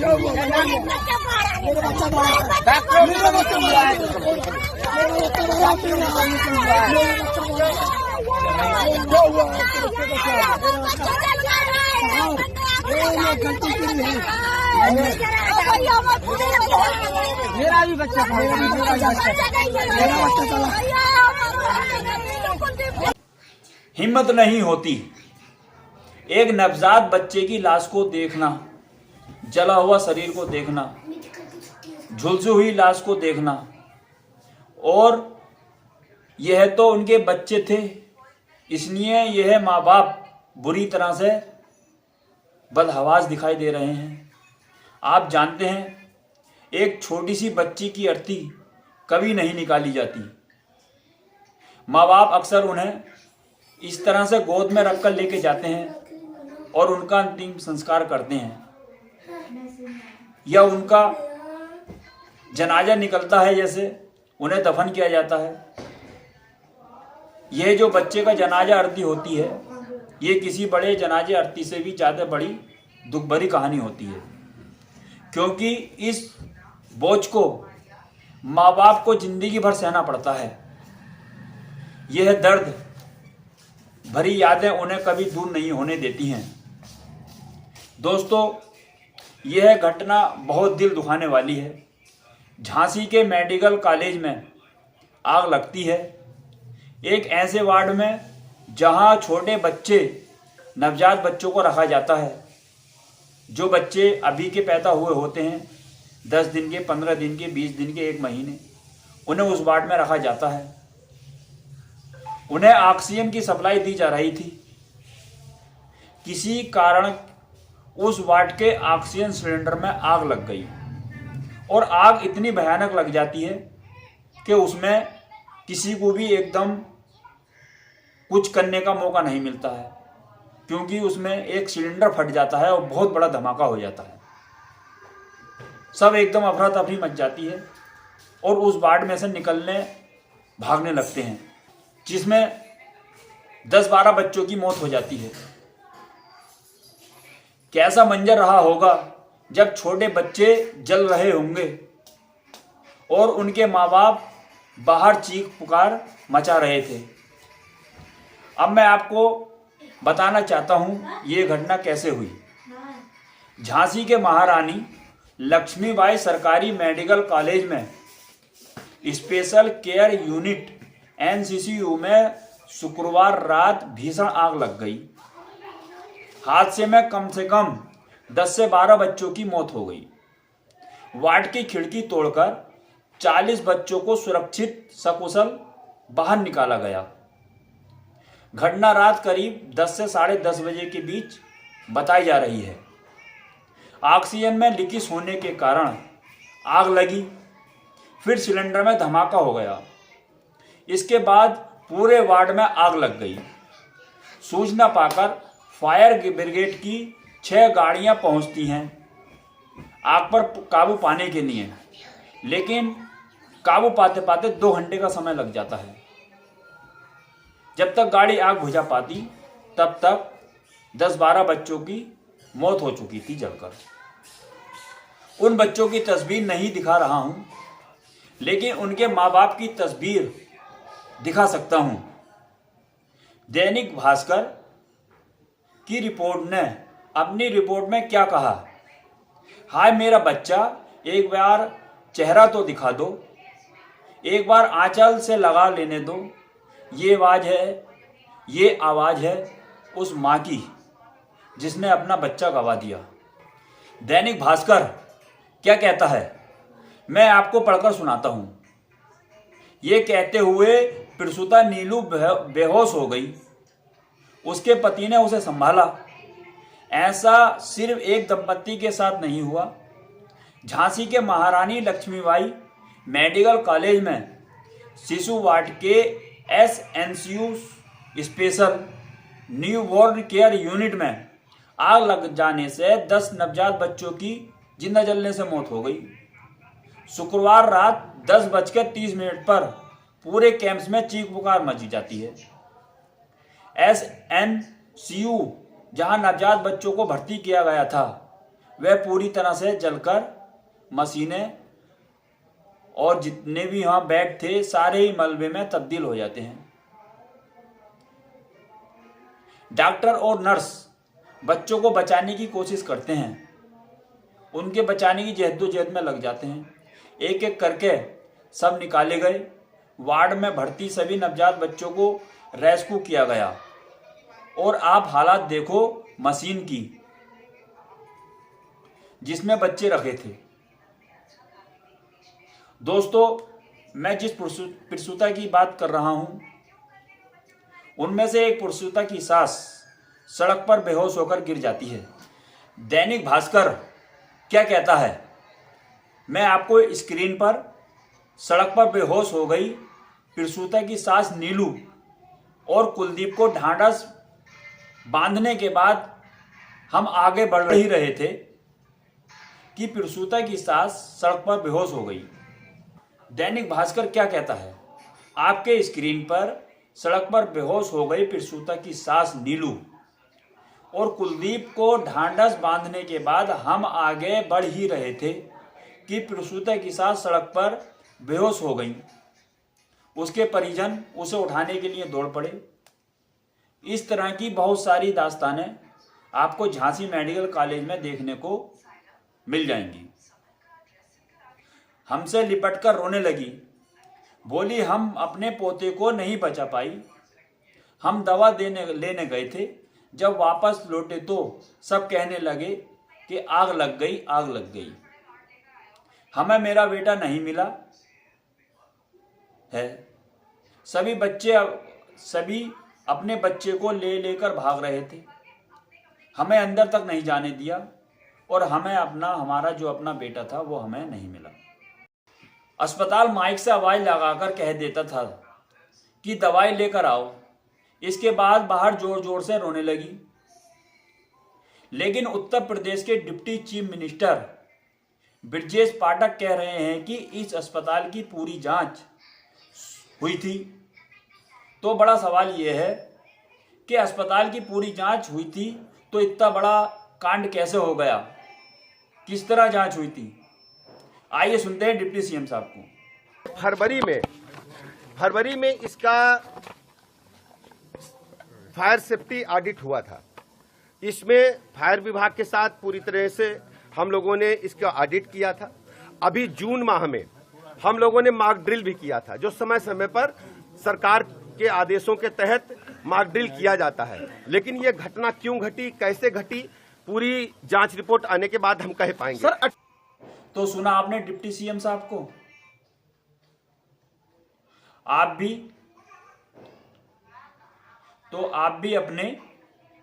मेरा भी बच्चा हिम्मत नहीं होती एक नवजात बच्चे की लाश को देखना, जला हुआ शरीर को देखना, झुलसी हुई लाश को देखना। और यह तो उनके बच्चे थे, इसलिए यह माँ बाप बुरी तरह से बदहवास दिखाई दे रहे हैं। आप जानते हैं एक छोटी सी बच्ची की अर्थी कभी नहीं निकाली जाती। माँ बाप अक्सर उन्हें इस तरह से गोद में रखकर लेके जाते हैं और उनका अंतिम संस्कार करते हैं, या उनका जनाजा निकलता है जैसे उन्हें दफन किया जाता है। यह जो बच्चे का जनाजा आरती होती है, ये किसी बड़े जनाजे आरती से भी ज़्यादा बड़ी दुख भरी कहानी होती है, क्योंकि इस बोझ को माँ बाप को जिंदगी भर सहना पड़ता है। यह दर्द भरी यादें उन्हें कभी दूर नहीं होने देती हैं। दोस्तों, यह घटना बहुत दिल दुखाने वाली है। झांसी के मेडिकल कॉलेज में आग लगती है, एक ऐसे वार्ड में जहां छोटे बच्चे, नवजात बच्चों को रखा जाता है। जो बच्चे अभी के पैदा हुए होते हैं, 10 दिन के, 15 दिन के, 20 दिन के, 1 महीने, उन्हें उस वार्ड में रखा जाता है। उन्हें ऑक्सीजन की सप्लाई दी जा रही थी। किसी कारण उस वार्ड के ऑक्सीजन सिलेंडर में आग लग गई और आग इतनी भयानक लग जाती है कि उसमें किसी को भी एकदम कुछ करने का मौका नहीं मिलता है, क्योंकि उसमें एक सिलेंडर फट जाता है और बहुत बड़ा धमाका हो जाता है। सब एकदम अफरा तफरी मच जाती है और उस वार्ड में से निकलने भागने लगते हैं, जिसमें 10-12 बच्चों की मौत हो जाती है। कैसा मंजर रहा होगा जब छोटे बच्चे जल रहे होंगे और उनके माँ बाप बाहर चीख पुकार मचा रहे थे। अब मैं आपको बताना चाहता हूँ ये घटना कैसे हुई। झांसी के महारानी लक्ष्मीबाई सरकारी मेडिकल कॉलेज में स्पेशल केयर यूनिट NCCU में शुक्रवार रात भीषण आग लग गई। हादसे में कम से कम 10 से 12 बच्चों की मौत हो गई। वार्ड की खिड़की तोड़कर 40 बच्चों को सुरक्षित सकुशल बाहर निकाला गया। घटना रात करीब 10 से 10:30 बजे के बीच बताई जा रही है। ऑक्सीजन में लीकेज होने के कारण आग लगी, फिर सिलेंडर में धमाका हो गया। इसके बाद पूरे वार्ड में आग लग गई। सूचना पाकर फायर ब्रिगेड की 6 गाड़ियां पहुंचती हैं आग पर काबू पाने के लिए, लेकिन काबू पाते पाते 2 घंटे का समय लग जाता है। जब तक गाड़ी आग बुझा पाती तब तक 10-12 बच्चों की मौत हो चुकी थी जलकर। उन बच्चों की तस्वीर नहीं दिखा रहा हूं, लेकिन उनके माँ बाप की तस्वीर दिखा सकता हूं। दैनिक भास्कर की रिपोर्ट ने अपनी रिपोर्ट में क्या कहा? हाय मेरा बच्चा, एक बार चेहरा तो दिखा दो, एक बार आंचल से लगा लेने दो। ये आवाज़ है उस माँ की जिसने अपना बच्चा गंवा दिया। दैनिक भास्कर क्या कहता है, मैं आपको पढ़कर सुनाता हूं। ये कहते हुए प्रसूता नीलू बेहोश हो गई। उसके पति ने उसे संभाला। ऐसा सिर्फ एक दंपत्ति के साथ नहीं हुआ। झांसी के महारानी लक्ष्मीबाई मेडिकल कॉलेज में शिशु वार्ड के SNCU special newborn care unit में आग लग जाने से 10 नवजात बच्चों की जिंदा जलने से मौत हो गई। शुक्रवार रात 10:30 पर पूरे कैंपस में चीख पुकार मची जाती है। SNCU जहां नवजात बच्चों को भर्ती किया गया था, वह पूरी तरह से जलकर मशीनें और जितने भी वहां बेड थे सारे ही मलबे में तब्दील हो जाते हैं। डॉक्टर और नर्स बच्चों को बचाने की कोशिश करते हैं, उनके बचाने की जहदोजहद में लग जाते हैं। एक एक करके सब निकाले गए। वार्ड में भर्ती सभी नवजात बच्चों को रेस्क्यू किया गया। और आप हालात देखो मशीन की जिसमें बच्चे रखे थे। दोस्तों, मैं जिस प्रसूता की बात कर रहा हूं उनमें से एक प्रसूता की सास सड़क पर बेहोश होकर गिर जाती है। दैनिक भास्कर क्या कहता है, मैं आपको स्क्रीन पर सड़क पर बेहोश हो गई प्रसूता की सास नीलू और कुलदीप को ढांढस बांधने के बाद हम आगे बढ़ ही रहे थे कि प्रसूता की सास सड़क पर बेहोश हो गई। दैनिक भास्कर क्या कहता है, आपके स्क्रीन पर सड़क पर बेहोश हो गई प्रसूता की सास नीलू और कुलदीप को ढांढस बांधने के बाद हम आगे बढ़ ही रहे थे कि प्रसूता की सास सड़क पर बेहोश हो गई। उसके परिजन उसे उठाने के लिए दौड़ पड़े। इस तरह की बहुत सारी दास्तानें आपको झांसी मेडिकल कॉलेज में देखने को मिल जाएंगी। हमसे लिपटकर रोने लगी, बोली हम अपने पोते को नहीं बचा पाई। हम दवा लेने गए थे, जब वापस लौटे तो सब कहने लगे कि आग लग गई, आग लग गई। हमें मेरा बेटा नहीं मिला है। सभी अपने बच्चे को लेकर भाग रहे थे। हमें अंदर तक नहीं जाने दिया और हमारा जो अपना बेटा था वो हमें नहीं मिला। अस्पताल माइक से आवाज लगाकर कह देता था कि दवाई लेकर आओ। इसके बाद बाहर जोर जोर से रोने लगी। लेकिन उत्तर प्रदेश के deputy chief minister Brajesh Pathak कह रहे हैं कि इस अस्पताल की पूरी जांच हुई थी। तो बड़ा सवाल यह है कि अस्पताल की पूरी जांच हुई थी तो इतना बड़ा कांड कैसे हो गया, किस तरह जांच हुई थी? आइए सुनते हैं डिप्टी सीएम साहब को। फरवरी में इसका फायर सेफ्टी ऑडिट हुआ था। इसमें फायर विभाग के साथ पूरी तरह से हम लोगों ने इसका ऑडिट किया था। अभी जून माह में हम लोगों ने मॉक ड्रिल भी किया था, जो समय समय पर सरकार के आदेशों के तहत मॉक ड्रिल किया जाता है। लेकिन ये घटना क्यों घटी, कैसे घटी, पूरी जांच रिपोर्ट आने के बाद हम कह पाएंगे। सर, तो सुना आपने डिप्टी सीएम साहब को। आप भी अपने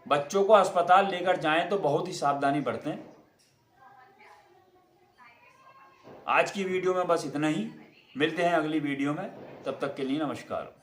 बच्चों को अस्पताल लेकर जाएं तो बहुत ही सावधानी बरतें। आज की वीडियो में बस इतना ही। मिलते हैं अगली वीडियो में, तब तक के लिए नमस्कार।